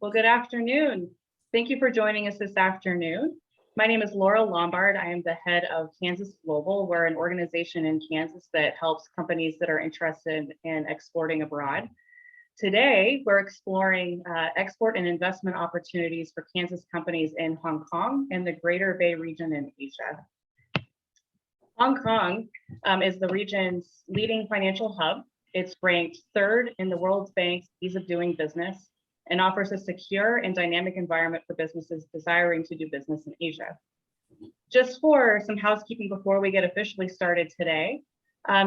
Well, good afternoon. Thank you for joining us this afternoon. My name is Laura Lombard. I am the head of Kansas Global. We're an organization in Kansas that helps companies that are interested in exporting abroad. Today, we're exploring export and investment opportunities for Kansas companies in Hong Kong and the Greater Bay region in Asia. Hong Kong is the region's leading financial hub. It's ranked third in the World Bank's Ease of Doing Business and offers a secure and dynamic environment for businesses desiring to do business in Asia. Just for some housekeeping before we get officially started today,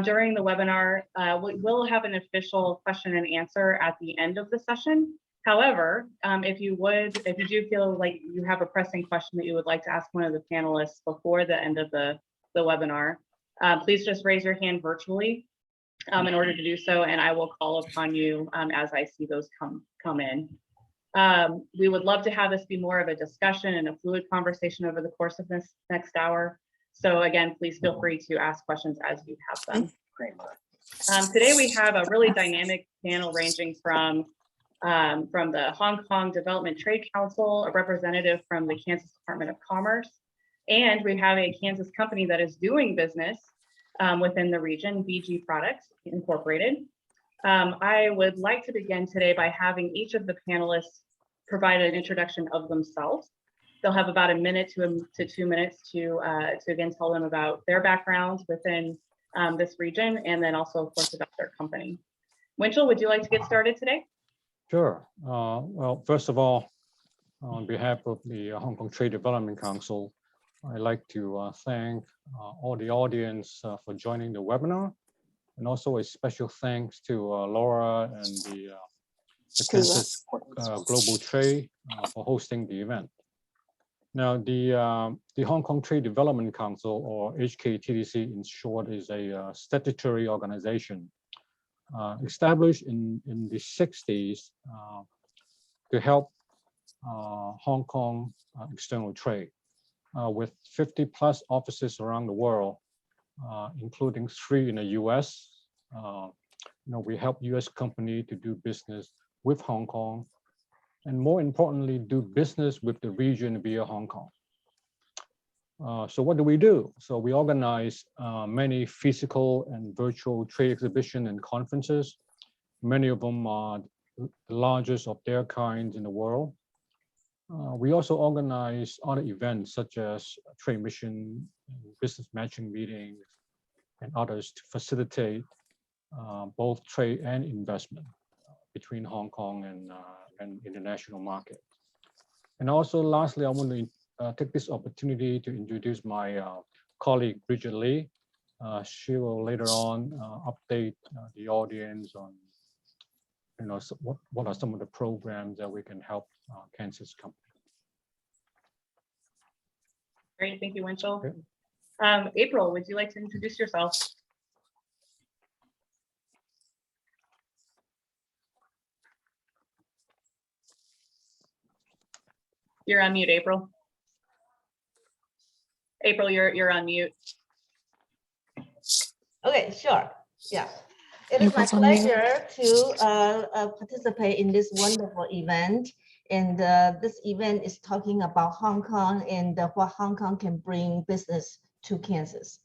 during the webinar, we will have an official question and answer at the end of the session. However, if you do feel like you have a pressing question that you would like to ask one of the panelists before the end of the webinar, please just raise your hand virtually in order to do so, and I will call upon you as I see those come in. We would love to have this be more of a discussion and a fluid conversation over the course of this next hour. So again, please feel free to ask questions as you have them. Today we have a really dynamic panel ranging from the Hong Kong Development Trade Council, a representative from the Kansas Department of Commerce, and we have a Kansas company that is doing business within the region, BG Products Incorporated. I would like to begin today by having each of the panelists provide an introduction of themselves. They'll have about a minute to 2 minutes to again tell them about their backgrounds within this region, and then also, of course, about their company. Winchell, would you like to get started today? Sure. Well, first of all, on behalf of the Hong Kong Trade Development Council, I'd like to thank all the audience for joining the webinar, and also a special thanks to Laura and the Kansas Global Trade for hosting the event. Now, the Hong Kong Trade Development Council, or HKTDC in short, is a statutory organization established in the 60s to help Hong Kong external trade. With 50+ offices around the world, including 3 in the US. We help US companies to do business with Hong Kong, and more importantly, do business with the region via Hong Kong. So what do? So we organize many physical and virtual trade exhibitions and conferences. Many of them are the largest of their kind in the world. We also organize other events such as trade mission, business matching meetings, and others to facilitate both trade and investment between Hong Kong and international market. And also, lastly, I want to take this opportunity to introduce my colleague, Bridget Lee. She will later on update the audience on what are some of the programs that we can help Kansas company. Great, thank you, Winchell. Okay. April, would you like to introduce yourself? You're on mute, April. April, you're on mute. Okay, sure. Yeah. It is my pleasure to participate in this wonderful event. And this event is talking about Hong Kong and what Hong Kong can bring business to Kansas.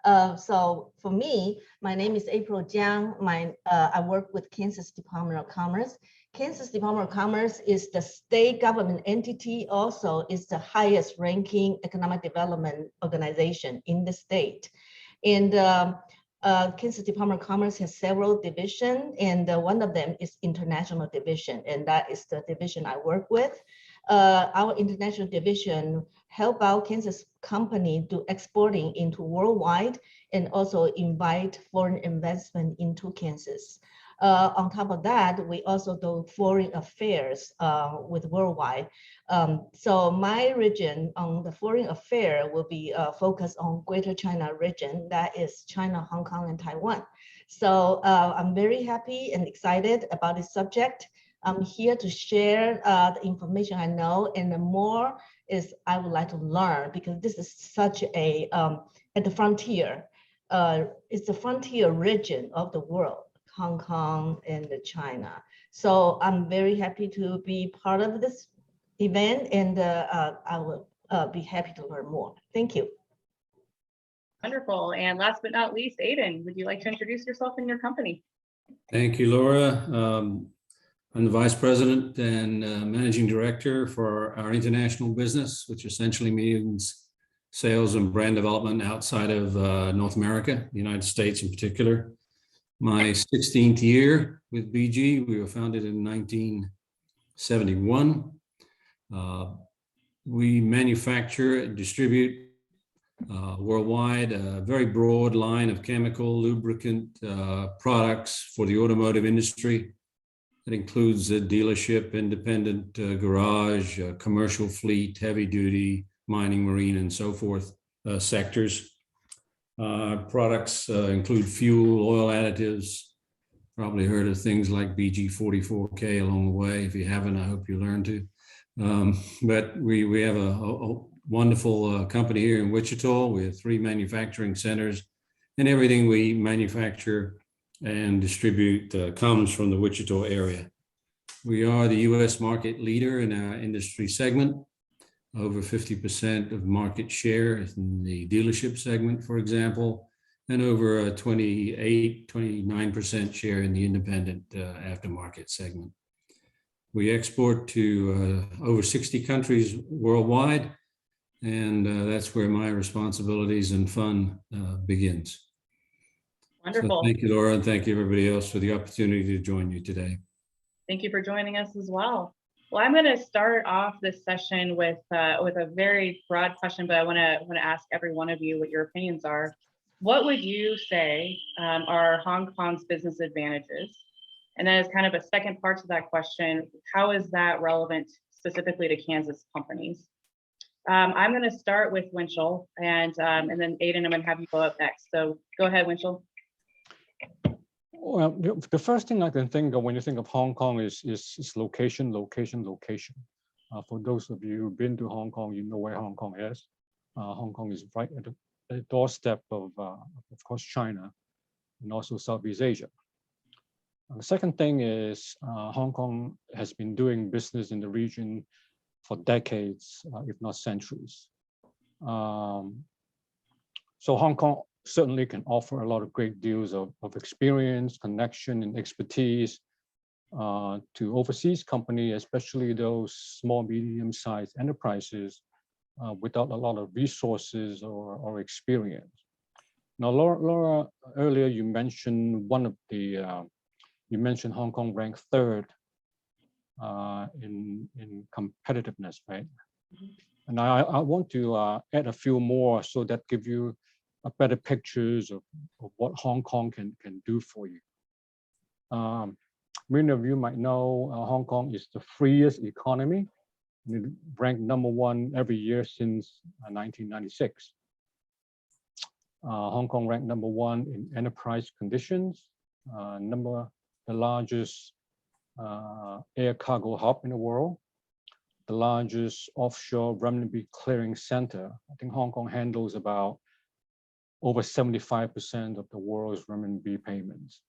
So for me, my name is April Chiang. I work with Kansas Department of Commerce. Kansas Department of Commerce is the state government entity, also is the highest ranking economic development organization in the state. And Kansas Department of Commerce has several divisions, and one of them is international division, and that is the division I work with. Our international division help out Kansas company do exporting into worldwide, and also invite foreign investment into Kansas. On top of that, we also do foreign affairs with worldwide. So my region on the foreign affair will be focused on Greater China region, that is China, Hong Kong, and Taiwan. So I'm very happy and excited about this subject. I'm here to share the information I know, and the more is I would like to learn, because this is such a, at the frontier, it's the frontier region of the world. Hong Kong, and China. So I'm very happy to be part of this event, and I will be happy to learn more. Thank you. Wonderful. And last but not least, Aidan, would you like to introduce yourself and your company? Thank you, Laura. I'm the Vice President and Managing Director for our international business, which essentially means sales and brand development outside of North America, the United States in particular. My 16th year with BG. We were founded in 1971. We manufacture and distribute worldwide a very broad line of chemical, lubricant products for the automotive industry. That includes a dealership, independent garage, commercial fleet, heavy duty, mining, marine, and so forth sectors. Products include fuel, oil additives. Probably heard of things like BG44K along the way. If you haven't, I hope you learn to. But we have a wonderful company here in Wichita. We have 3 manufacturing centers, and everything we manufacture and distribute comes from the Wichita area. We are the U.S. market leader in our industry segment. Over 50% of market share in the dealership segment, for example, and over a 29% share in the independent aftermarket segment. We export to over 60 countries worldwide, and that's where my responsibilities and fun begins. Wonderful. So thank you, Laura, and thank you everybody else for the opportunity to join you today. Thank you for joining us as well. Well, I'm going to start off this session with a very broad question, but I want to ask every one of you what your opinions are. What would you say are Hong Kong's business advantages? And then as kind of a second part to that question, how is that relevant specifically to Kansas companies? I'm going to start with Winchell, and then Aidan, I'm going to have you go up next. So go ahead, Winchell. Well, the first thing I can think of when you think of Hong Kong is location. For those of you who've been to Hong Kong, you know where Hong Kong is. Hong Kong is right at the doorstep of course, China and also Southeast Asia. The second thing is Hong Kong has been doing business in the region for decades, if not centuries. So Hong Kong certainly can offer a lot of great deals of experience, connection, and expertise to overseas companies, especially those small, medium-sized enterprises without a lot of resources or experience. Now, Laura, earlier you mentioned you mentioned Hong Kong ranked 3rd in competitiveness, right? And I want to add a few more so that give you a better pictures of what Hong Kong can do for you. Many of you might know Hong Kong is the freest economy, and it ranked #1 every year since 1996. Hong Kong ranked #1 in enterprise conditions, the largest air cargo hub in the world, the largest offshore renminbi clearing center. I think Hong Kong handles about over 75% of the world's renminbi payments.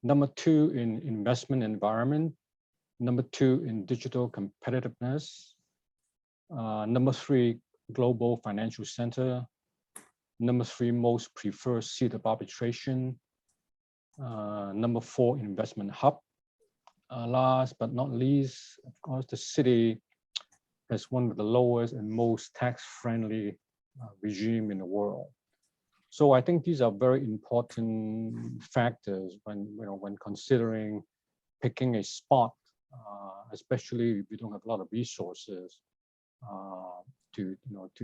#2 in investment environment, #2 in digital competitiveness, #3 global financial center, #3 most preferred seat of arbitration, #4 investment hub. Last but not least, of course, the city has one of the lowest and most tax-friendly regime in the world. So I think these are very important factors when considering picking a spot, especially if you don't have a lot of resources to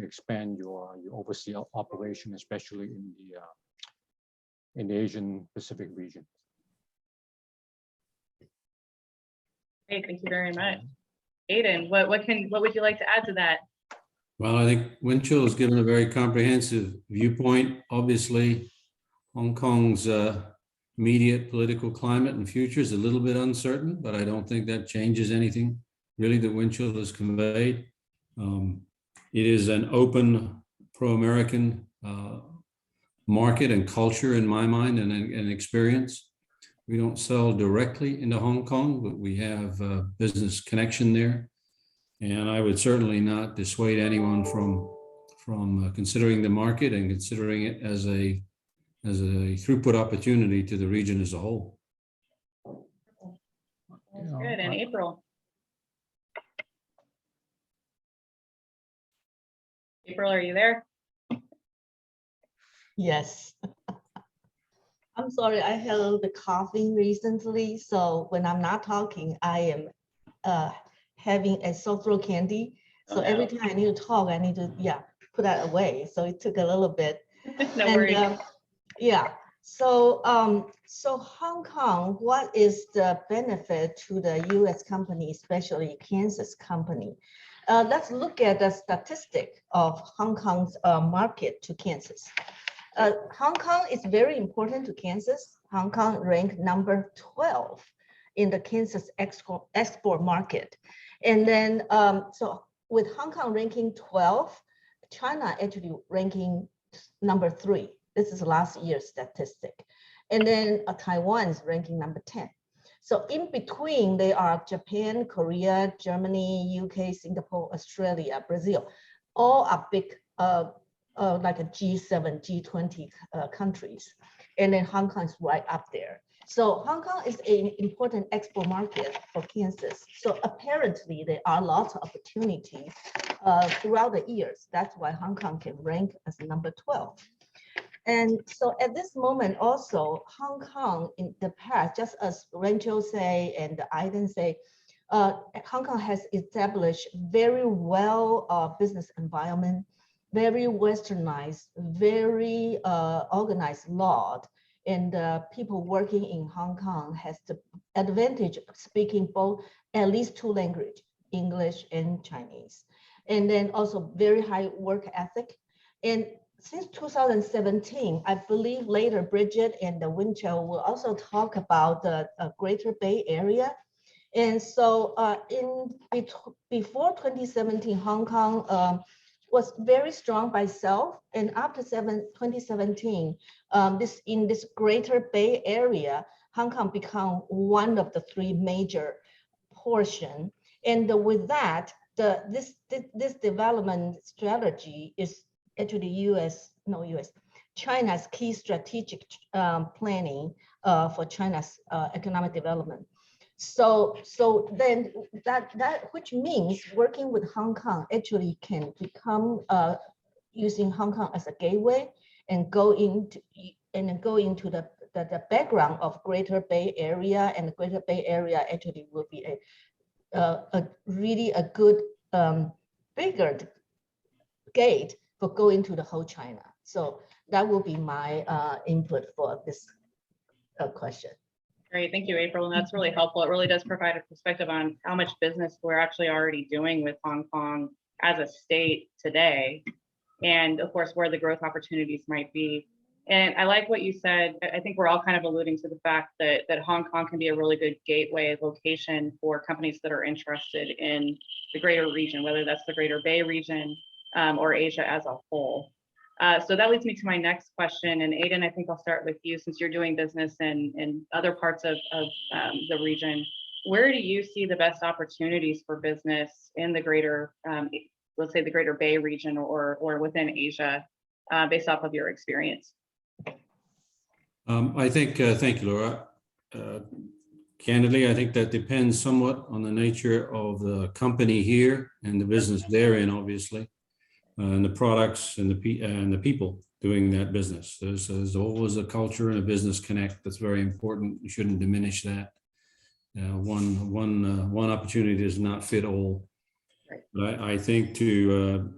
expand your overseas operation, especially in the Asian Pacific region. Great, thank you very much. Aidan, what would you like to add to that? Well, I think Winchell has given a very comprehensive viewpoint. Obviously, Hong Kong's immediate political climate and future is a little bit uncertain, but I don't think that changes anything really that Winchell has conveyed. It is an open, pro-American market and culture in my mind and experience. We don't sell directly into Hong Kong, but we have a business connection there. And I would certainly not dissuade anyone from considering the market and considering it as a throughput opportunity to the region as a whole. That's good. And April. April, are you there? Yes. I'm sorry, I had a little bit coughing recently, so when I'm not talking, I am having a sore throat candy. So every time I need to talk, I need to put that away. So it took a little bit. No worries. So so Hong Kong, what is the benefit to the U.S. company, especially Kansas company? Let's look at the statistic of Hong Kong's market to Kansas. Hong Kong is very important to Kansas. Hong Kong ranked number 12 in the Kansas export market. And then, so with Hong Kong ranking 12, China actually ranking number 3. This is last year's statistic. And then Taiwan is ranking number 10. So in between, they are Japan, Korea, Germany, UK, Singapore, Australia, Brazil. All are big, like a G7, G20 countries. And then Hong Kong is right up there. So Hong Kong is an important export market for Kansas. So apparently there are lots of opportunities throughout the years. That's why Hong Kong can rank as number 12. And so at this moment also, Hong Kong in the past, just as Winchell say and Aidan say, Hong Kong has established very well business environment, very westernized, very organized law. And people working in Hong Kong has the advantage of speaking both at least 2 languages, English and Chinese. And then also very high work ethic. And since 2017, I believe later Bridget and Winchell will also talk about the Greater Bay Area. And so before 2017, Hong Kong was very strong by itself. And after 2017, in this Greater Bay Area, Hong Kong became one of the 3 major portions. And with that, this development strategy is actually China's key strategic planning for China's economic development. So then that which means working with Hong Kong actually can become using Hong Kong as a gateway and go into the background of Greater Bay Area, and the Greater Bay Area actually will be really a good bigger gate for going to the whole China. So that will be my input for this question. Great, thank you, April. And that's really helpful. It really does provide a perspective on how much business we're actually already doing with Hong Kong as a state today. And of course, where the growth opportunities might be. And I like what you said. I think we're all kind of alluding to the fact that Hong Kong can be a really good gateway location for companies that are interested in the greater region, whether that's the Greater Bay region or Asia as a whole. So that leads me to my next question. And Aidan, I think I'll start with you since you're doing business in other parts of the region. Where do you see the best opportunities for business in the greater, let's say the Greater Bay region or within Asia, based off of your experience? I think, thank you, Laura. Candidly, I think that depends somewhat on the nature of the company here and the business they're in, obviously. And the products and the people doing that business. There's always a culture and a business connect that's very important. You shouldn't diminish that. One opportunity does not fit all. Right. But I think to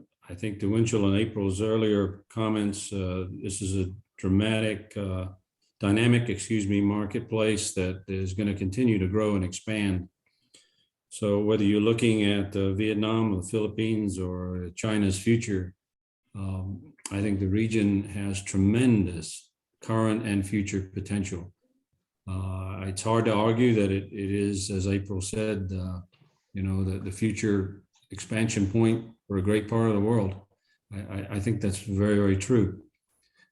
Winchell and April's earlier comments, this is a dynamic, marketplace that is going to continue to grow and expand. So whether you're looking at Vietnam or the Philippines or China's future, I think the region has tremendous current and future potential. It's hard to argue that it is, as April said, the future expansion point for a great part of the world. I think that's very, very true.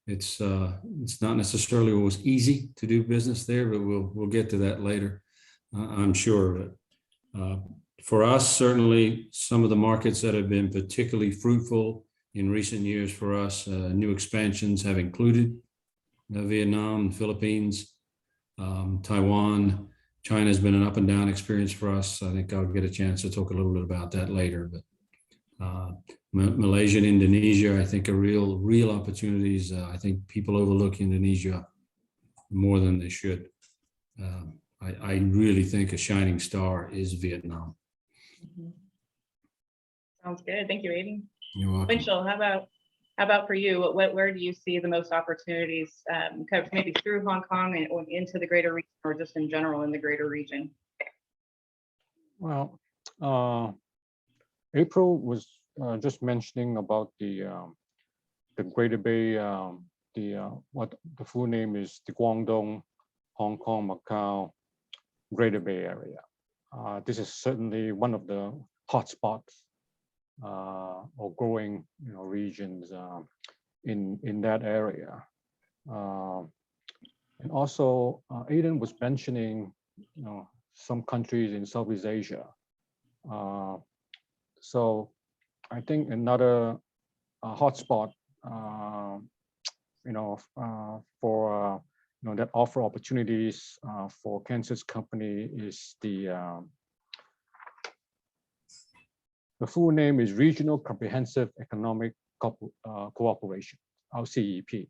It's not necessarily always easy to do business there, but we'll get to that later. I'm sure of it. For us, certainly some of the markets that have been particularly fruitful in recent years for us, new expansions have included Vietnam, Philippines, Taiwan. China has been an up and down experience for us. I think I'll get a chance to talk a little bit about that later. But Malaysia and Indonesia, I think, are real opportunities. I think people overlook Indonesia more than they should. I really think a shining star is Vietnam. Sounds good. Thank you, Aidan. You're welcome. Winchell, how about for you? Where do you see the most opportunities, kind of maybe through Hong Kong and or into the greater region, or just in general in the greater region? Well, April was just mentioning about the Greater Bay, what the full name is, the Guangdong, Hong Kong, Macau, Greater Bay Area. This is certainly one of the hotspots or growing, regions in that area. And also, Aidan was mentioning, some countries in Southeast Asia. So I think another hotspot, for that offer opportunities for Kansas company is the full name is Regional Comprehensive Economic Cooperation, RCEP.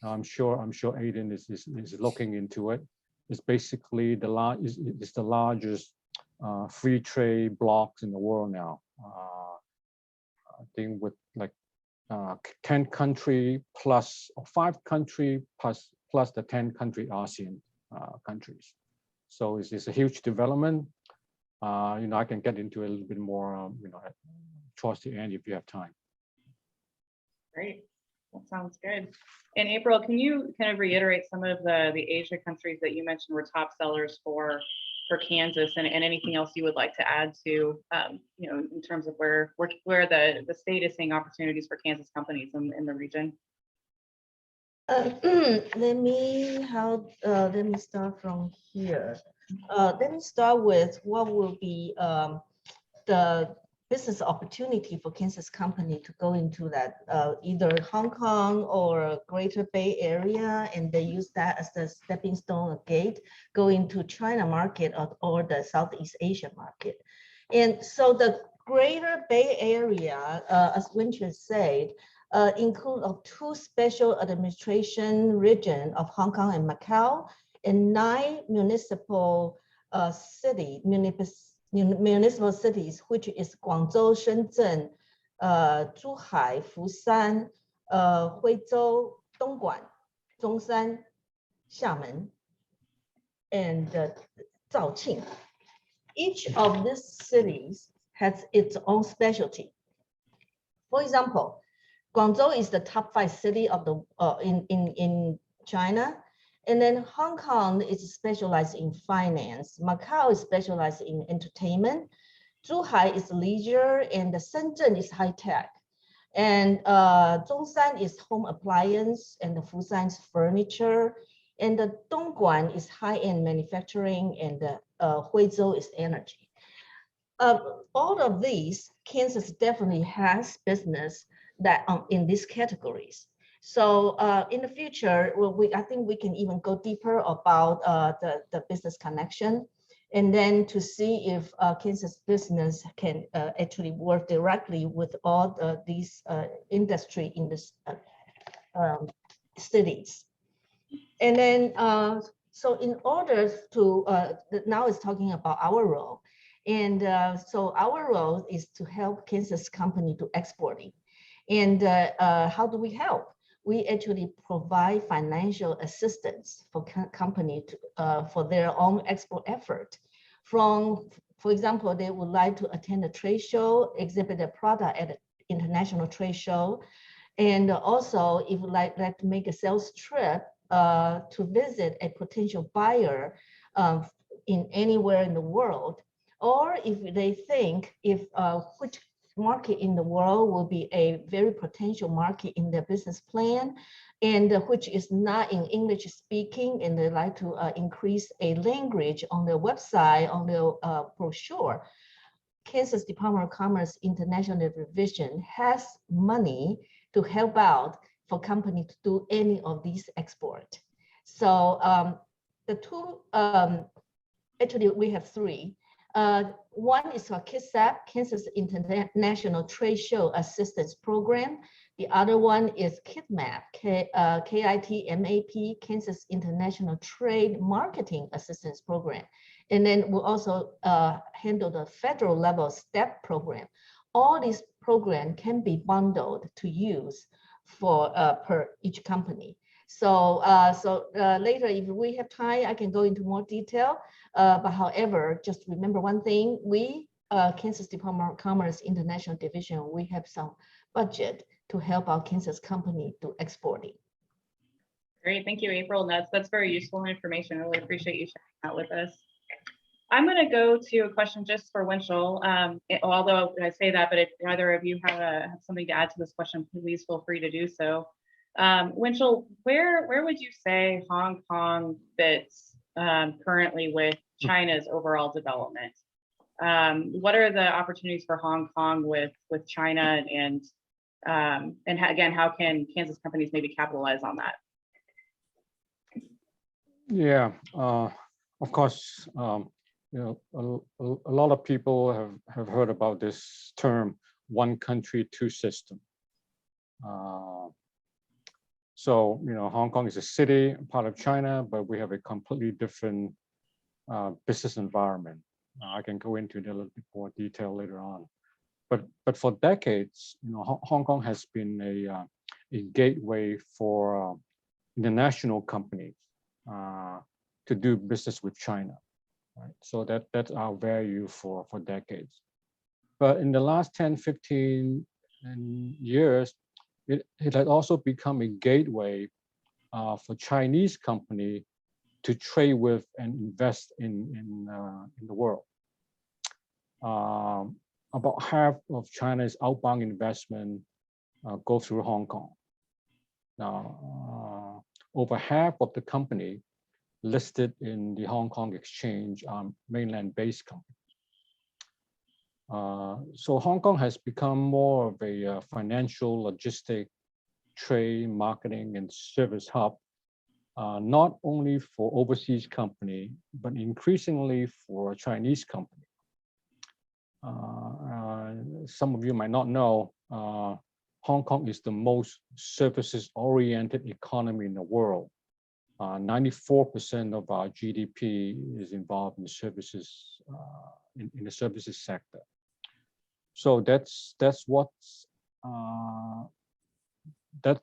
I'm sure Aidan is looking into it. It's basically the largest free trade blocks in the world now. I think with like 10 country plus, or 5 country plus the 10 country ASEAN countries. So it's a huge development. I can get into a little bit more, towards the end if you have time. Great. That sounds good. And April, can you kind of reiterate some of the Asia countries that you mentioned were top sellers for Kansas, and anything else you would like to add to, in terms of where the state is seeing opportunities for Kansas companies in the region? Let me start from here. Let me start with what will be the business opportunity for Kansas company to go into that either Hong Kong or Greater Bay Area, and they use that as the stepping stone or gate go into China market or the Southeast Asia market. And so the Greater Bay Area, as Winchell said, include of 2 special administration region of Hong Kong and Macau, and 9 municipal cities, which is Guangzhou, Shenzhen, Zhuhai, Fushan, Huizhou, Dongguan, Zhongshan, Xiamen, and Zhaoqing. Each of these cities has its own specialty. For example, Guangzhou is the top 5 city of the in China. And then Hong Kong is specialized in finance. Macau is specialized in entertainment. Zhuhai is leisure, and Shenzhen is high tech. And Zhongshan is home appliance, and the Fushan is furniture. And the Dongguan is high-end manufacturing, and the Huizhou is energy. All of these, Kansas definitely has business that in these categories. So in the future, I think we can even go deeper about the business connection, and then to see if Kansas business can actually work directly with all these industry in this cities. And then, so in order to, now it's talking about our role. And so our role is to help Kansas company to exporting. And how do we help? We actually provide financial assistance for company for their own export effort. For example, they would like to attend a trade show, exhibit their product at an international trade show, and also if you like to make a sales trip to visit a potential buyer in anywhere in the world, or if they think which market in the world will be a very potential market in their business plan, and which is not in English speaking, and they like to increase a language on their website, on their brochure. Kansas Department of Commerce International Division has money to help out for company to do any of these export. So the two, actually we have three. One is for KISAP, Kansas International Trade Show Assistance Program. The other one is KITMAP, KITMAP, Kansas International Trade Marketing Assistance Program. And then we'll also handle the federal level STEP program. All these programs can be bundled to use for per each company. So later, if we have time, I can go into more detail. But however, just remember one thing: we, Kansas Department of Commerce International Division, we have some budget to help our Kansas company to exporting. Great, thank you, April. That's very useful information. I really appreciate you sharing that with us. I'm going to go to a question just for Winchell. Although I say that, but if either of you have something to add to this question, please feel free to do so. Winchell, where would you say Hong Kong fits currently with China's overall development? What are the opportunities for Hong Kong with China, and again, how can Kansas companies maybe capitalize on that? Yeah, of course, you know, a lot of people have heard about this term, one country, two system. So, you know, Hong Kong is a city, part of China, but we have a completely different business environment. I can go into a little bit more detail later on. But for decades, you know, Hong Kong has been a gateway for international companies to do business with China. Right? So that's our value for decades. But in the last 10, 15 years, it had also become a gateway for Chinese company to trade with and invest in the world. About half of China's outbound investment go through Hong Kong. Now, over half of the company listed in the Hong Kong exchange are mainland-based companies. So Hong Kong has become more of a financial, logistic, trade, marketing, and service hub, not only for overseas company, but increasingly for Chinese company. Some of you might not know, Hong Kong is the most services-oriented economy in the world. 94% of our GDP is involved in services, in the services sector. So that's what's that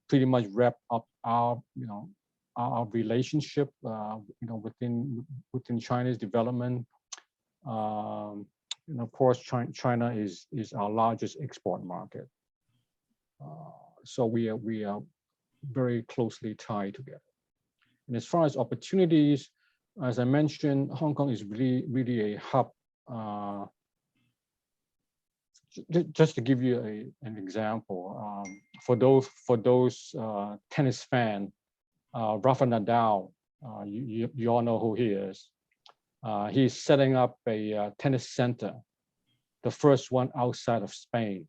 pretty much wrap up our our relationship within China's development. And of course, China is our largest export market. So we are very closely tied together. And as far as opportunities, as I mentioned, Hong Kong is really a hub. Just to give you an example, for those tennis fans, Rafa Nadal, you all know who he is. He's setting up a tennis center, the first one outside of Spain,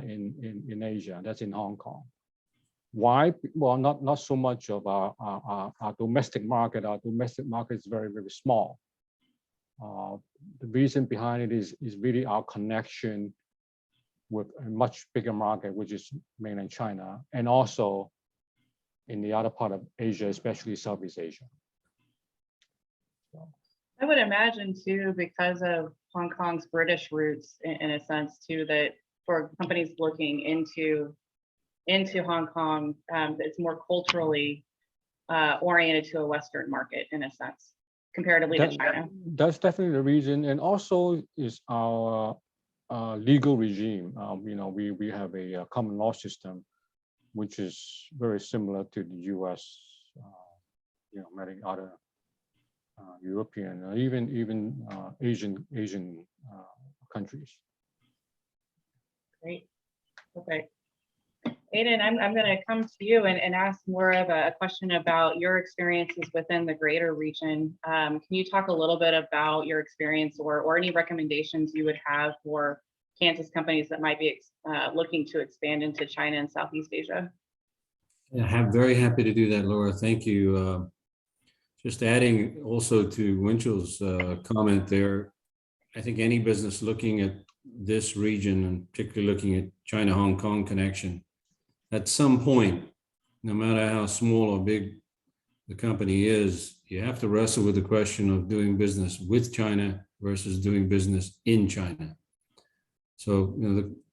in Asia. That's in Hong Kong. Why? Well, not so much of our domestic market. Our domestic market is very small. The reason behind it is really our connection with a much bigger market, which is mainland China, and also in the other part of Asia, especially Southeast Asia. So. I would imagine too, because of Hong Kong's British roots, in a sense too, that for companies looking into Hong Kong, it's more culturally oriented to a Western market in a sense, comparatively to China. That's definitely the reason, and also is our legal regime. We have a common law system, which is very similar to the U.S. Many other European, even Asian countries. Great. Okay. Aidan, I'm going to come to you and ask more of a question about your experiences within the greater region. Can you talk a little bit about your experience or any recommendations you would have for Kansas companies that might be looking to expand into China and Southeast Asia? Yeah, I'm very happy to do that, Laura. Thank you. Just adding also to Winchell's comment there, I think any business looking at this region and particularly looking at China-Hong Kong connection, at some point, no matter how small or big the company is, you have to wrestle with the question of doing business with China versus doing business in China. So,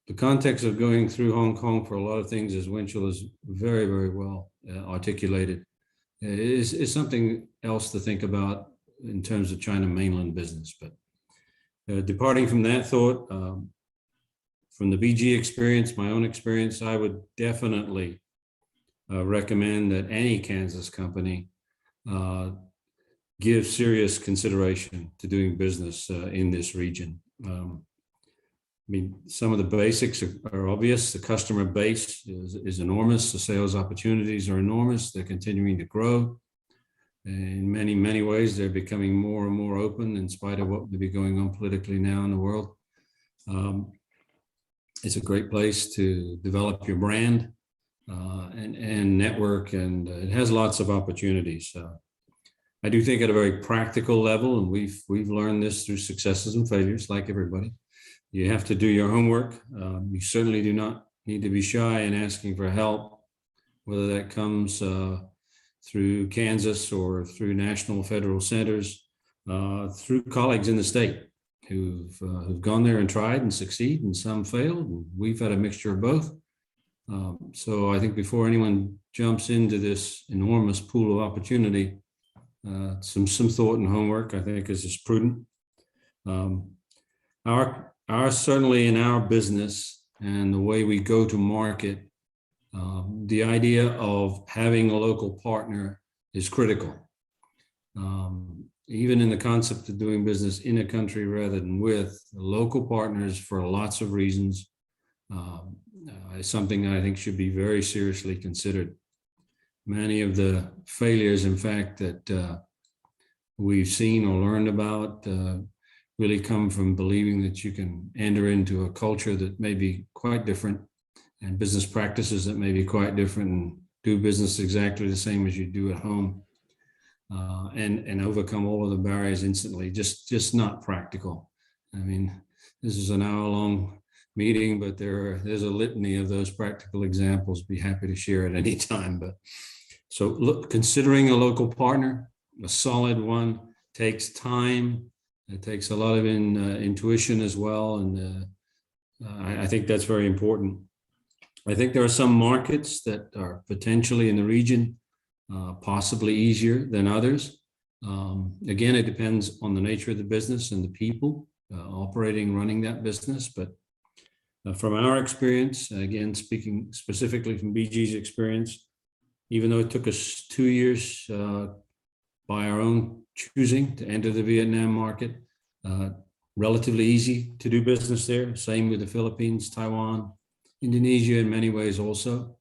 the context of going through Hong Kong for a lot of things, as Winchell is very, very well articulated, is something else to think about in terms of China mainland business. But departing from that thought, from the BG experience, my own experience, I would definitely recommend that any Kansas company give serious consideration to doing business in this region. I mean, some of the basics are obvious. The customer base is enormous. The sales opportunities are enormous. They're continuing to grow. In many, many ways, they're becoming more and more open in spite of what may be going on politically now in the world. It's a great place to develop your brand and network, and it has lots of opportunities. I do think at a very practical level, and we've learned this through successes and failures, like everybody, you have to do your homework. You certainly do not need to be shy in asking for help, whether that comes through Kansas or through national federal centers, through colleagues in the state who've gone there and tried and succeed, and some failed. And we've had a mixture of both. So I think before anyone jumps into this enormous pool of opportunity, some thought and homework, I think, is prudent. Certainly in our business and the way we go to market, the idea of having a local partner is critical. Even in the concept of doing business in a country rather than with local partners for lots of reasons, is something that I think should be very seriously considered. Many of the failures, in fact, that we've seen or learned about really come from believing that you can enter into a culture that may be quite different and business practices that may be quite different and do business exactly the same as you do at home, and overcome all of the barriers instantly. Just not practical. I mean, this is an hour-long meeting, but there's a litany of those practical examples. Be happy to share at any time. But so look, considering a local partner, a solid one, takes time. It takes a lot of intuition as well, and I think that's very important. I think there are some markets that are potentially in the region possibly easier than others. Again, it depends on the nature of the business and the people operating, running that business. But from our experience, again, speaking specifically from BG's experience, even though it took us 2 years by our own choosing to enter the Vietnam market, relatively easy to do business there. Same with the Philippines, Taiwan, Indonesia in many ways also.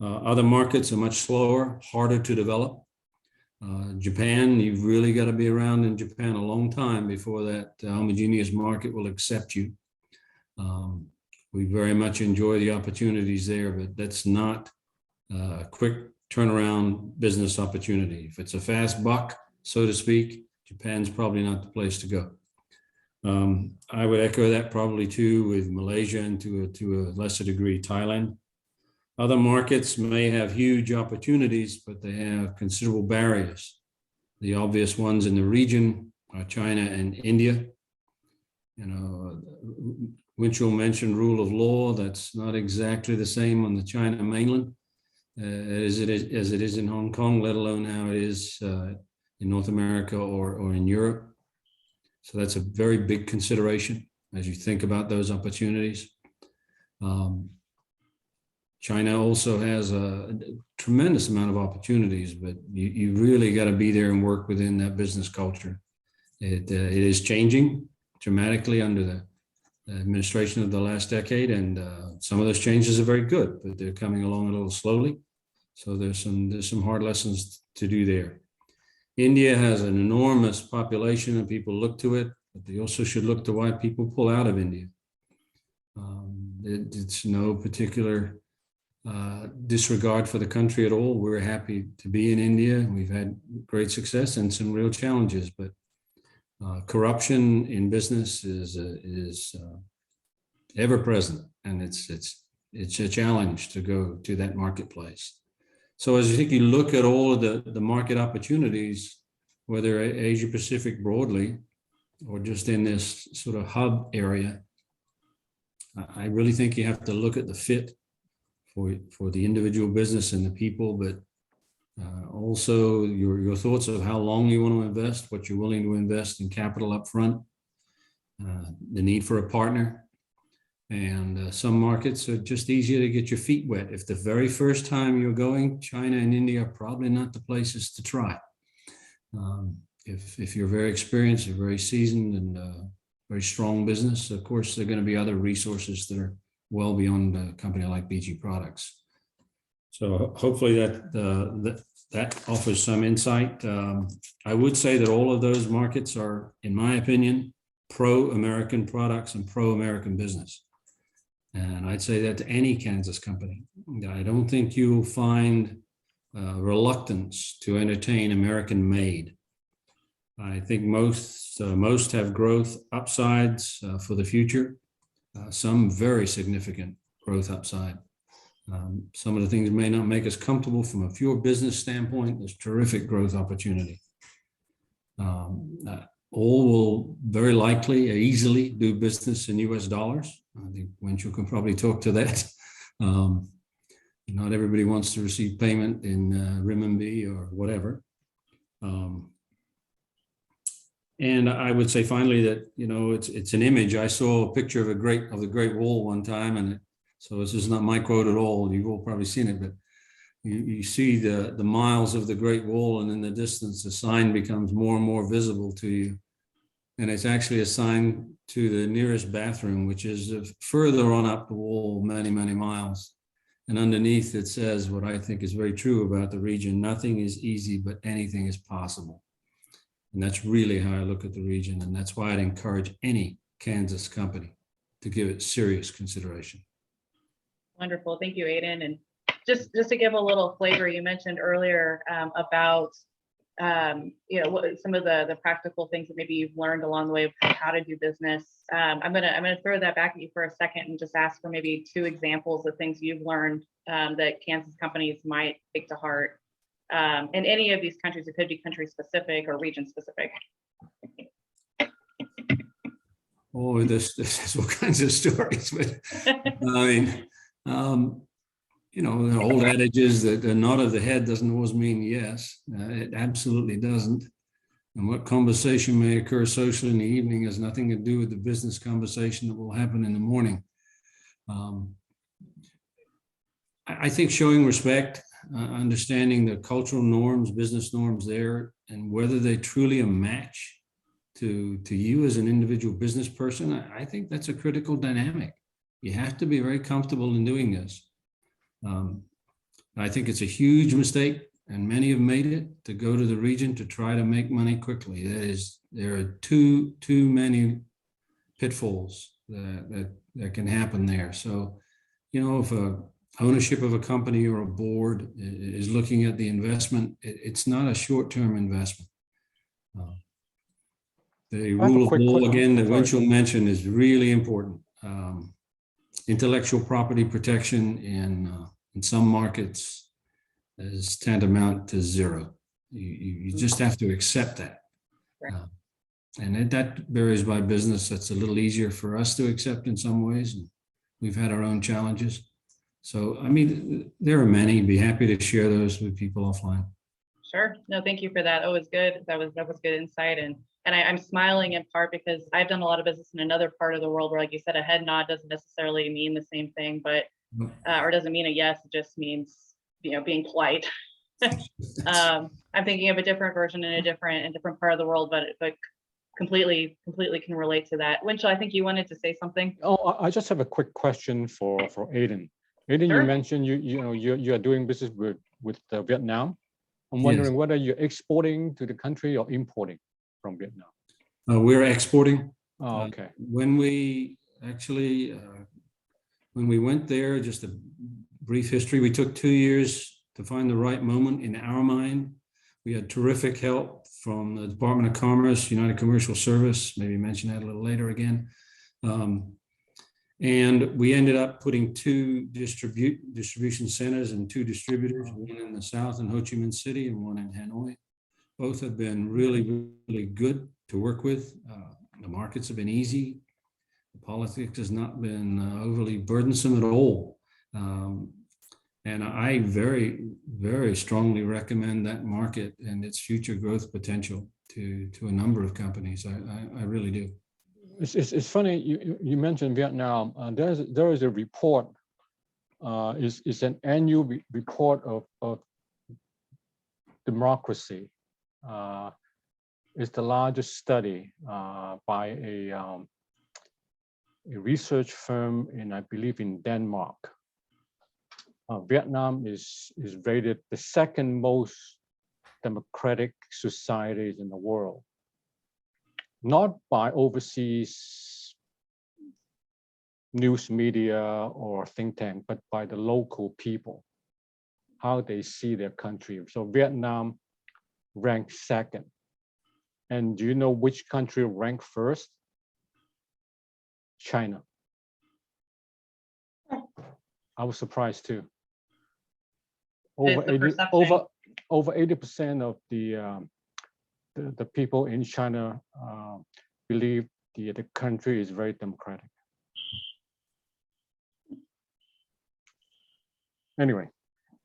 Other markets are much slower, harder to develop. Japan, you've really got to be around in Japan a long time before that homogeneous market will accept you. We very much enjoy the opportunities there, but that's not a quick turnaround business opportunity. If it's a fast buck, so to speak, Japan's probably not the place to go. I would echo that probably too with Malaysia and to a lesser degree, Thailand. Other markets may have huge opportunities, but they have considerable barriers. The obvious ones in the region are China and India. Winchell mentioned rule of law. That's not exactly the same on the China mainland as it is in Hong Kong, let alone how it is in North America or in Europe. So that's a very big consideration as you think about those opportunities. China also has a tremendous amount of opportunities, but you really got to be there and work within that business culture. It is changing dramatically under administration of the last decade, and some of those changes are very good, but they're coming along a little slowly. So there's some hard lessons to do there. India has an enormous population and people look to it, but they also should look to why people pull out of India. It's no particular disregard for the country at all. We're happy to be in India. We've had great success and some real challenges, but corruption in business is ever present, and it's a challenge to go to that marketplace. So as you look at all of the market opportunities, whether Asia Pacific broadly or just in this sort of hub area, I really think you have to look at the fit for the individual business and the people, but also your thoughts of how long you want to invest, what you're willing to invest in capital up front, the need for a partner. And some markets are just easier to get your feet wet. If the very first time you're going, China and India are probably not the places to try. If you're very experienced, you're very seasoned and very strong business, of course, there are going to be other resources that are well beyond a company like BG Products. So hopefully that offers some insight. I would say that all of those markets are, in my opinion, pro-American products and pro-American business. And I'd say that to any Kansas company. I don't think you'll find reluctance to entertain American-made. I think most have growth upsides for the future, some very significant growth upside. Some of the things may not make us comfortable from a pure business standpoint. There's terrific growth opportunity. All will very likely easily do business in US dollars. I think Winchell can probably talk to that. Not everybody wants to receive payment in renminbi or whatever. And I would say finally that, it's an image. I saw a picture of the Great Wall one time, and so this is not my quote at all. You've all probably seen it, but you see the miles of the Great Wall, and in the distance, the sign becomes more and more visible to you. And it's actually a sign to the nearest bathroom, which is further on up the wall, many, many miles. And underneath it says what I think is very true about the region: nothing is easy, but anything is possible. And that's really how I look at the region. And that's why I'd encourage any Kansas company to give it serious consideration. Wonderful. Thank you, Aidan. And just to give a little flavor, you mentioned earlier about some of the practical things that maybe you've learned along the way of how to do business. I'm gonna throw that back at you for a second and just ask for maybe 2 examples of things you've learned that Kansas companies might take to heart. In any of these countries, it could be country specific or region specific. Oh, there's all kinds of stories, but I mean, the old adages that the nod of the head doesn't always mean yes. It absolutely doesn't. And what conversation may occur socially in the evening has nothing to do with the business conversation that will happen in the morning. I think showing respect, understanding the cultural norms, business norms there, and whether they truly a match to you as an individual business person, I think that's a critical dynamic. You have to be very comfortable in doing this. I think it's a huge mistake, and many have made it, to go to the region to try to make money quickly. There are too many pitfalls that can happen there. So, if ownership of a company or a board is looking at the investment, it's not a short-term investment. The rule of law, again, that Winchell mentioned is really important. Intellectual property protection in some markets is tantamount to zero. You just have to accept that. And that varies by business. That's a little easier for us to accept in some ways. And we've had our own challenges. So, there are many. Be happy to share those with people offline. Sure. No, thank you for that. That was good. That was good insight. And I'm smiling in part because I've done a lot of business in another part of the world where, like you said, a head nod doesn't necessarily mean the same thing, but or doesn't mean a yes. It just means being polite. I'm thinking of a different version in a different part of the world, but completely can relate to that. Winchell, I think you wanted to say something. Oh, I just have a quick question for Aidan. Aidan, you Sure. mentioned you are doing business with Vietnam. I'm Yes. wondering whether you're exporting to the country or importing from Vietnam. We're exporting. Oh, okay. When we actually, when we went there, just a brief history, we took 2 years to find the right moment in our mind. We had terrific help from the Department of Commerce, United Commercial Service, maybe mention that a little later again. And we ended up putting 2 distribution centers and 2 distributors, one in the south in Ho Chi Minh City and one in Hanoi. Both have been really, really good to work with. The markets have been easy. The politics has not been overly burdensome at all. And I very, very strongly recommend that market and its future growth potential to a number of companies. I really do. It's funny you mentioned Vietnam. There is a report. It's an annual report of democracy. It's the largest study by a research firm I believe in Denmark. Vietnam is rated the second most democratic society in the world. Not by overseas news media or think tank, but by the local people, how they see their country. So Vietnam ranked second. And do you know which country ranked first? China. I was surprised too. Over 80% of the people in China believe the country is very democratic. Anyway.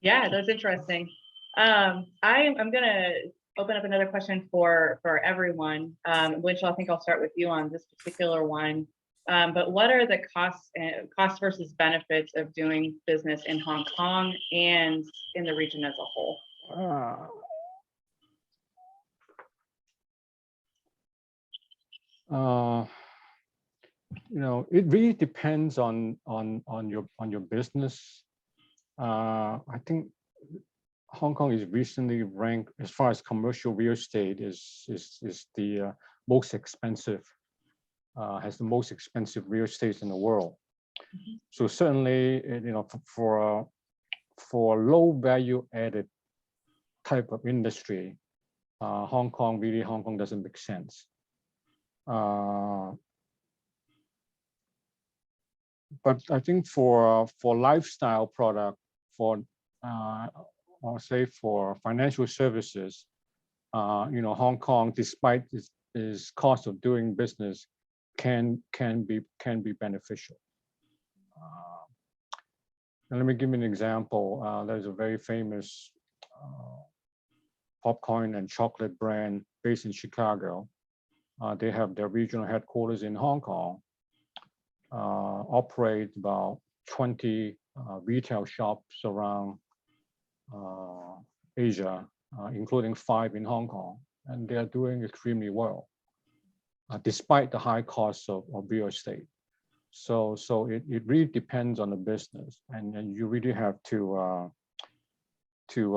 Yeah, that's interesting. I'm going to open up another question for everyone. Winchell, I think I'll start with you on this particular one. But what are the costs versus benefits of doing business in Hong Kong and in the region as a whole? It really depends on your business. I think Hong Kong is recently ranked, as far as commercial real estate, is the most expensive, has the most expensive real estate in the world. Mm-hmm. So certainly, for low value added type of industry, Hong Kong doesn't make sense. But I think for lifestyle product, or say for financial services, Hong Kong, despite its cost of doing business, can be beneficial. And let me give you an example. There's a very famous popcorn and chocolate brand based in Chicago. They have their regional headquarters in Hong Kong. Operate about 20 retail shops around Asia, including 5 in Hong Kong, and they are doing extremely well, despite the high costs of real estate. So it really depends on the business, and you really have to do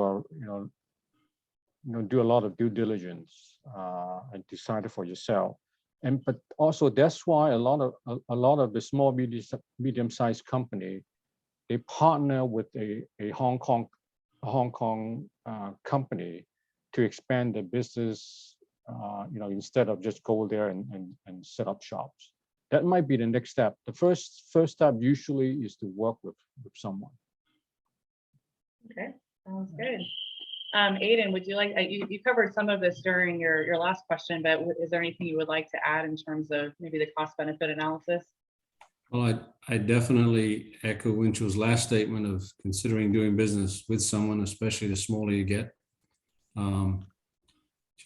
a lot of due diligence and decide for yourself. But also that's why a lot of the small medium-sized company, they partner with a Hong Kong company to expand their business. Instead of just go there and set up shops. That might be the next step. The first step usually is to work with someone. Okay, sounds good. Aidan, would you like, you covered some of this during your last question, but is there anything you would like to add in terms of maybe the cost benefit analysis? Well, I definitely echo Winchell's last statement of considering doing business with someone, especially the smaller you get.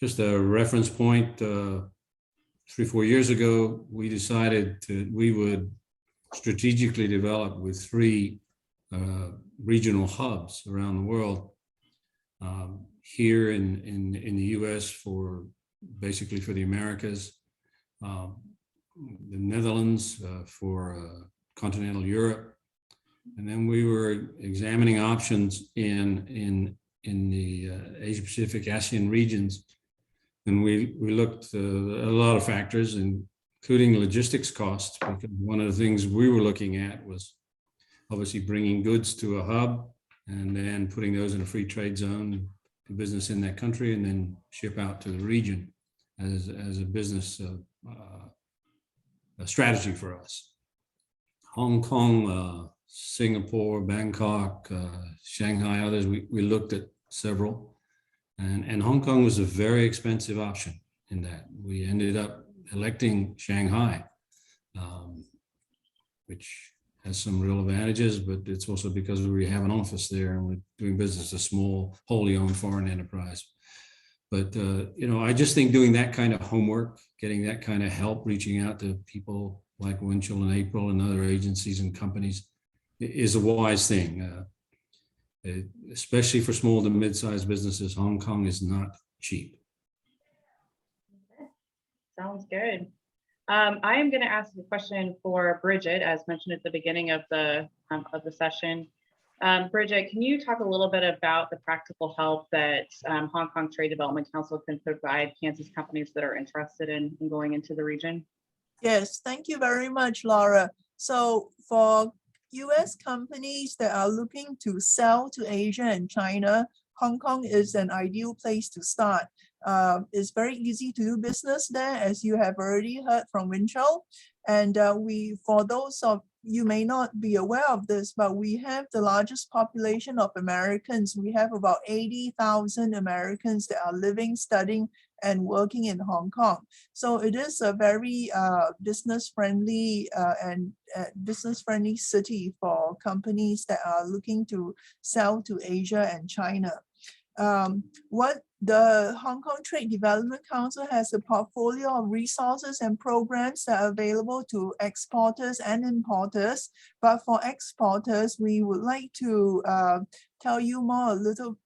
Just a reference point, 3-4 years ago, we decided we would strategically develop with 3 regional hubs around the world. Here in the US basically for the Americas, the Netherlands, for continental Europe. And then we were examining options in the Asia Pacific, ASEAN regions. And we looked at a lot of factors, including logistics costs, because one of the things we were looking at was obviously bringing goods to a hub and then putting those in a free trade zone, do business in that country, and then ship out to the region as a business a strategy for us. Hong Kong, Singapore, Bangkok, Shanghai, others, we looked at several. And Hong Kong was a very expensive option in that. We ended up electing Shanghai, which has some real advantages, but it's also because we have an office there and we're doing business, a small, wholly owned foreign enterprise. But, I just think doing that kind of homework, getting that kind of help, reaching out to people like Winchell and April and other agencies and companies is a wise thing. Especially for small to mid-sized businesses, Hong Kong is not cheap. Sounds good. I am going to ask a question for Bridget, as mentioned at the beginning of the session. Bridget, can you talk a little bit about the practical help that Hong Kong Trade Development Council can provide Kansas companies that are interested in going into the region? Yes, thank you very much, Laura. So for US companies that are looking to sell to Asia and China, Hong Kong is an ideal place to start. It's very easy to do business there, as you have already heard from Winchell. And for those of you may not be aware of this, but we have the largest population of Americans. We have about 80,000 Americans that are living, studying, and working in Hong Kong. So it is a very business-friendly business-friendly city for companies that are looking to sell to Asia and China. What the Hong Kong Trade Development Council has a portfolio of resources and programs that are available to exporters and importers. But for exporters, we would like to tell you a little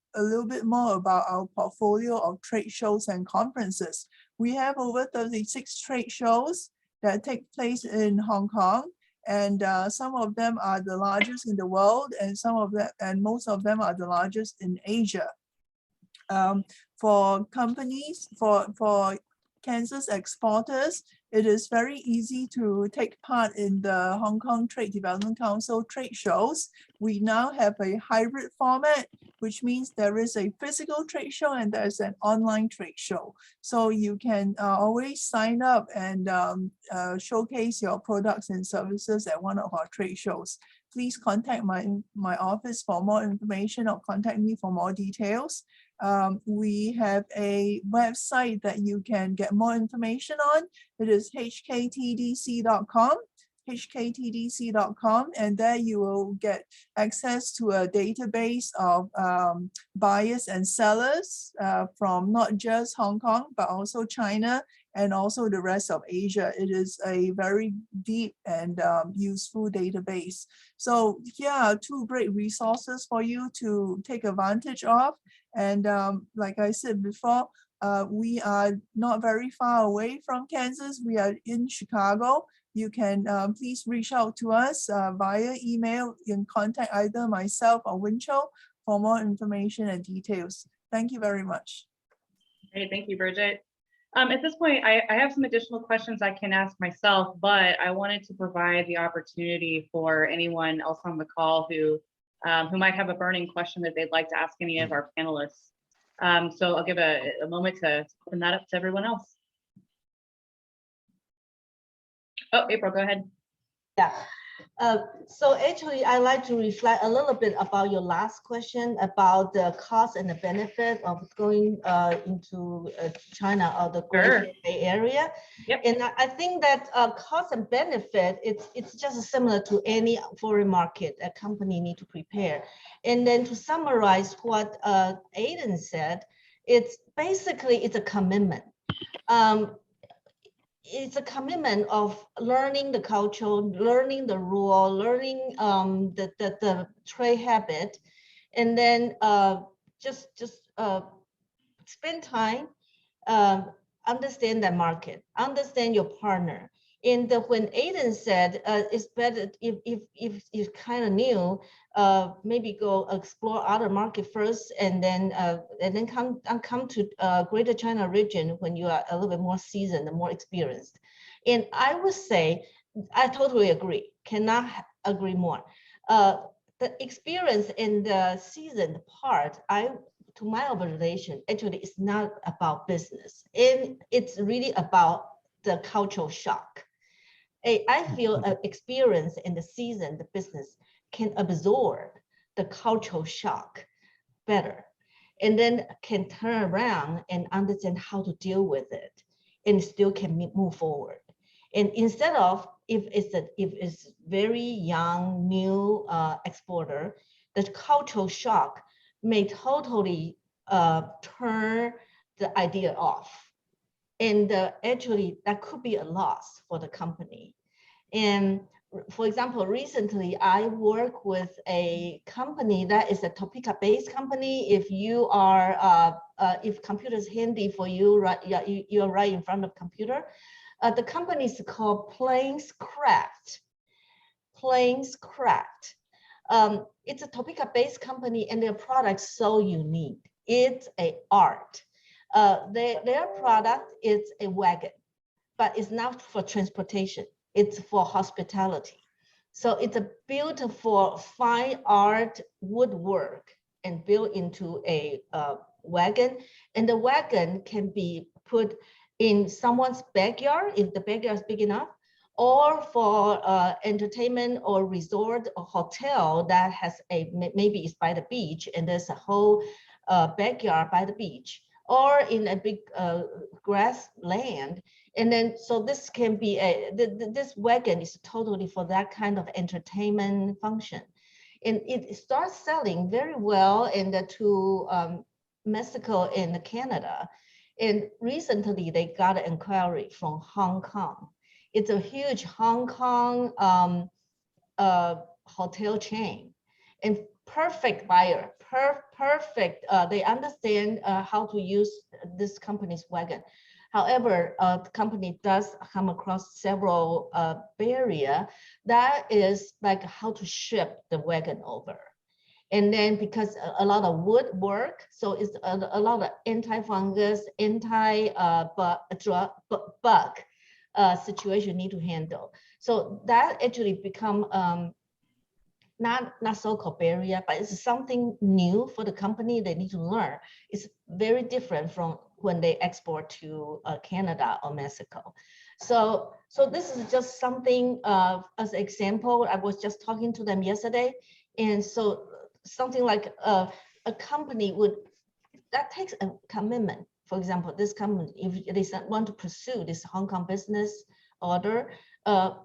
bit more about our portfolio of trade shows and conferences. We have over 36 trade shows that take place in Hong Kong, and some of them are the largest in the world, and most of them are the largest in Asia. For companies, for Kansas exporters, it is very easy to take part in the Hong Kong Trade Development Council trade shows. We now have a hybrid format, which means there is a physical trade show and there's an online trade show. So you can always sign up and showcase your products and services at one of our trade shows. Please contact my office for more information or contact me for more details. We have a website that you can get more information on. It is hktdc.com, and there you will get access to a database of buyers and sellers from not just Hong Kong, but also China and also the rest of Asia. It is a very deep and useful database. So here are two great resources for you to take advantage of. And like I said before, we are not very far away from Kansas. We are in Chicago. You can please reach out to us via email. You can contact either myself or Winchell for more information and details. Thank you very much. Great, thank you, Bridget. At this point, I have some additional questions I can ask myself, but I wanted to provide the opportunity for anyone else on the call who might have a burning question that they'd like to ask any of our panelists. So I'll give a moment to open that up to everyone else. Oh, April, go ahead. Yeah. So actually, I'd like to reflect a little bit about your last question about the cost and the benefit of going into China or the Greater Bay Area. Yep. And I think that cost and benefit, it's just similar to any foreign market a company need to prepare. And then to summarize what Aidan said, it's basically a commitment. It's a commitment of learning the culture, learning the rule, learning the trade habit, and then just spend time. understand the market, understand your partner. And when Aidan said it's better if you kind of new, maybe go explore other market first, and then come to Greater China region when you are a little bit more seasoned and more experienced. And I would say, I totally agree. Cannot agree more. The experience in the seasoned part, to my observation, actually it's not about business. And it's really about the cultural shock. I feel an experience in the seasoned business can absorb the cultural shock better, and then can turn around and understand how to deal with it, and still can move forward. And instead of, if it's very young, new exporter, the cultural shock may totally turn the idea off. And actually, that could be a loss for the company. And for example, recently I work with a company that is a Topeka-based company. If you are, if computer is handy for you, right? Yeah, you're right in front of computer. The company is called Plainscraft. Plainscraft. It's a Topeka-based company, and their product's so unique. It's an art. Their product is a wagon, but it's not for transportation. It's for hospitality. So it's a beautiful fine art woodwork and built into a wagon. And the wagon can be put in someone's backyard if the backyard is big enough, or for entertainment or resort or hotel that has a, maybe it's by the beach and there's a whole backyard by the beach, or in a big grass land. And then, so this can be this wagon is totally for that kind of entertainment function. And it starts selling very well to Mexico and Canada. And recently they got an inquiry from Hong Kong. It's a huge Hong Kong hotel chain, and perfect buyer, perfect. They understand how to use this company's wagon. However, the company does come across several barriers. That is like how to ship the wagon over. And then because a lot of wood work, so it's a lot of anti-fungus, anti-bug situation need to handle. So that actually become not so-called barrier, but it's something new for the company they need to learn. It's very different from when they export to Canada or Mexico. So this is just something as an example. I was just talking to them yesterday. And so something like a company that takes a commitment. For example, this company, if they want to pursue this Hong Kong business order,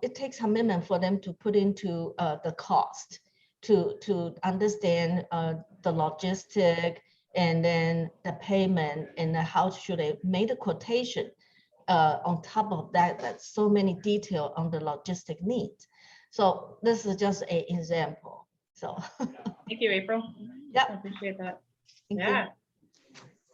it takes commitment for them to put into the cost, to understand the logistic, and then the payment, and how should they make the quotation. On top of that, that's so many details on the logistic needs. So this is just an example. So Thank you, April. Yeah, I appreciate that. thank Yeah.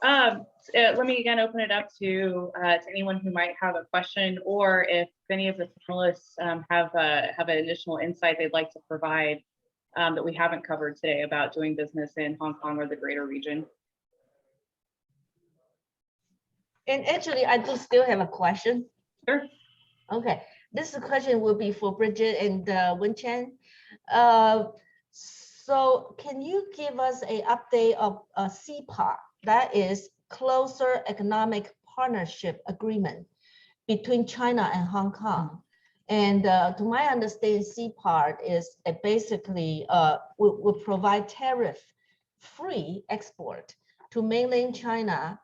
you. Let me again open it up to anyone who might have a question, or if any of the panelists have an additional insight they'd like to provide that we haven't covered today about doing business in Hong Kong or the greater region. And actually, I do still have a question. Sure. Okay, this question will be for Bridget and Winchell. So can you give us an update of CPAR, that is Closer Economic Partnership Agreement between China and Hong Kong? And to my understanding, CPAR is basically will provide tariff-free export to mainland China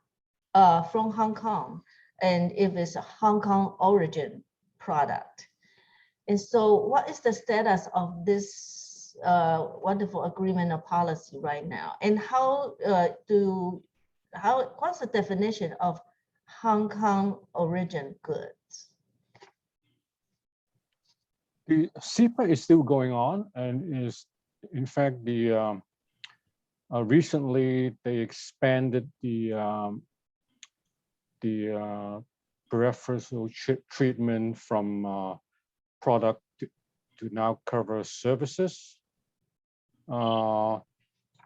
from Hong Kong, and if it's a Hong Kong origin product. And so what is the status of this wonderful agreement or policy right now? And what's the definition of Hong Kong origin goods? The CEPA is still going on, and is, in fact, recently they expanded the preferential treatment from product to now cover services. But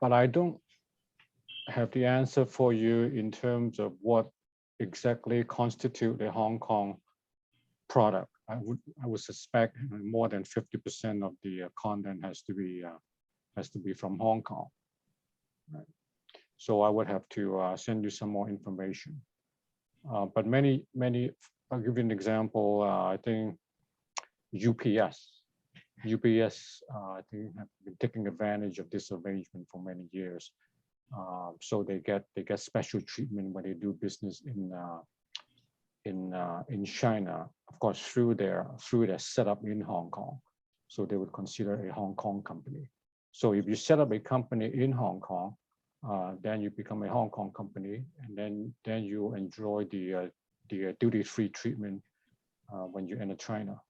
I don't have the answer for you in terms of what exactly constitute a Hong Kong product. I would suspect more than 50% of the content has to be from Hong Kong. Right? So I would have to send you some more information. But many, I'll give you an example. I think UPS, I think have been taking advantage of this arrangement for many years. So they get special treatment when they do business in China, of course, through their setup in Hong Kong. So they would consider a Hong Kong company. So if you set up a company in Hong Kong, then you become a Hong Kong company, and then you enjoy the duty-free treatment when you enter China.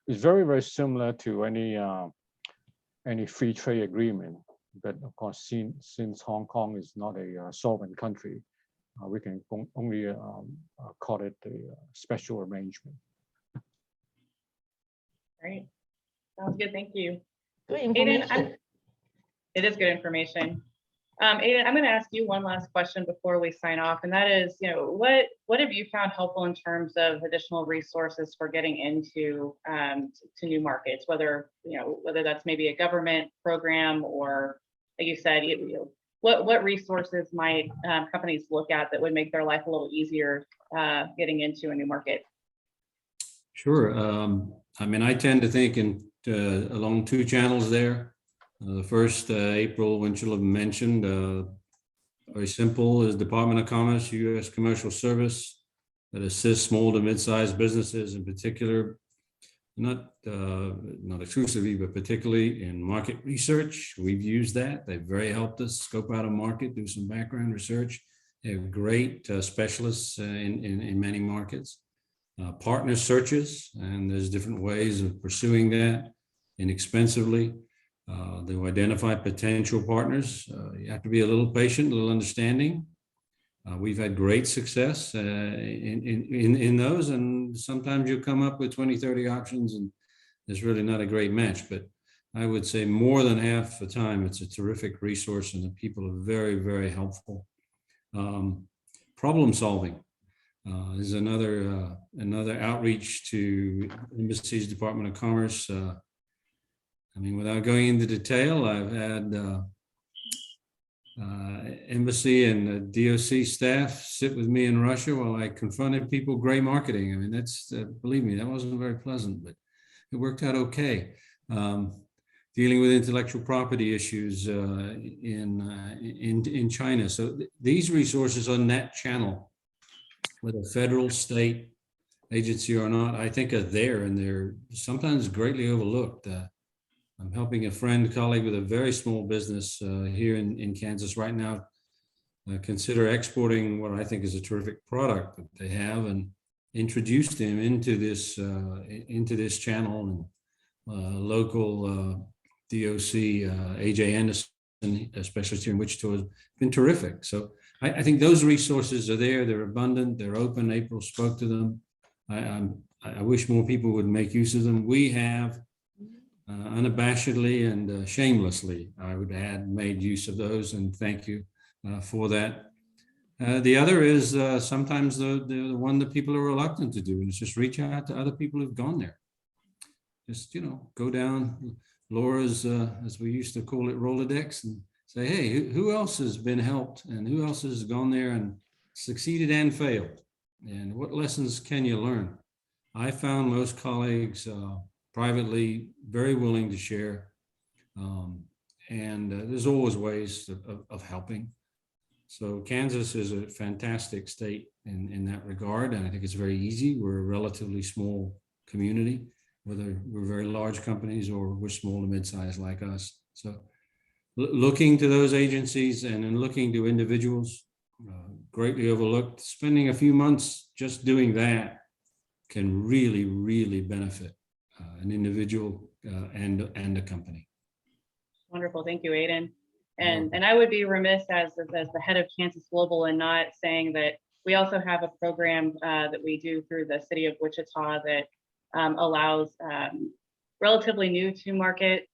It's very, very similar to any free trade agreement, but of course, since Hong Kong is not a sovereign country, we can only call it a special arrangement. Great. Sounds good. Thank you. Good Aidan, information. it is good information. Aidan, I'm going to ask you one last question before we sign off, and that is, what have you found helpful in terms of additional resources for getting into to new markets, whether that's maybe a government program or, like you said, what resources might companies look at that would make their life a little easier getting into a new market? Sure. I mean, I tend to think along two channels there. The first, April Winchell mentioned, very simple, is Department of Commerce, U.S. Commercial Service, that assists small to mid-sized businesses in particular, not exclusively, but particularly in market research. We've used that. They've very helped us scope out a market, do some background research. They have great specialists in many markets. Partner searches, and there's different ways of pursuing that inexpensively. To identify potential partners, you have to be a little patient, a little understanding. We've had great success in those, and sometimes you come up with 20, 30 options, and there's really not a great match. But I would say more than half the time, it's a terrific resource, and the people are very, very helpful. Problem solving is another outreach to embassies, Department of Commerce. I mean, without going into detail, I've had embassy and DOC staff sit with me in Russia while I confronted people gray marketing. I mean, that's, believe me, that wasn't very pleasant, but it worked out okay. Dealing with intellectual property issues in China. So these resources on that channel, whether federal, state agency or not, I think are there, and they're sometimes greatly overlooked. I'm helping a colleague with a very small business here in Kansas right now consider exporting what I think is a terrific product that they have, and introduced him into this channel. And local DOC, AJ Anderson, especially here in Wichita, has been terrific. So I think those resources are there. They're abundant. They're open. April spoke to them. I wish more people would make use of them. We have. Unabashedly and shamelessly, I would add, made use of those, and thank you for that. The other is sometimes the one that people are reluctant to do, and it's just reach out to other people who've gone there. Just, go down Laura's, as we used to call it, Rolodex, and say, hey, who else has been helped, and who else has gone there and succeeded and failed, and what lessons can you learn? I found most colleagues privately very willing to share, and there's always ways of helping. So Kansas is a fantastic state in that regard, and I think it's very easy. We're a relatively small community, whether we're very large companies or we're small to mid-sized like us. So looking to those agencies and then looking to individuals, greatly overlooked. Spending a few months just doing that can really, really benefit an individual and a company. Wonderful. Thank you, Aidan. And I would be remiss as the head of Kansas Global in not saying that We also have a program that we do through the city of Wichita that allows relatively new to market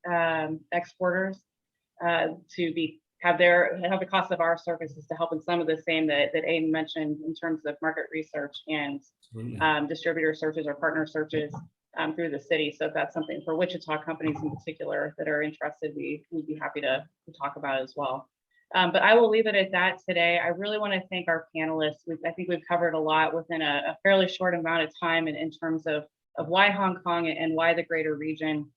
exporters to have the cost of our services to help in some of the same that Aidan mentioned in terms of market research and distributor searches or partner searches through the city. So if that's something for Wichita companies in particular that are interested, we'd be happy to talk about it as well. But I will leave it at that today. I really want to thank our panelists. I think we've covered a lot within a fairly short amount of time in terms of why Hong Kong and why the greater region.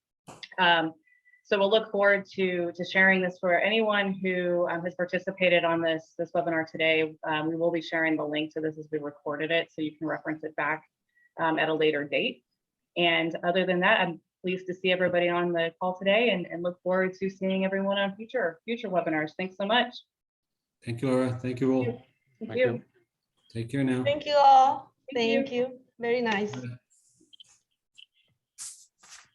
So we'll look forward to sharing this for anyone who has participated on this webinar today. We will be sharing the link to this as we recorded it, so you can reference it back at a later date. And other than that, I'm pleased to see everybody on the call today and look forward to seeing everyone on future webinars. Thanks so much. Thank you, Laura. Thank you all. Thank you. Take care now. Thank you all. Thank you. Thank you. Very nice. Bye.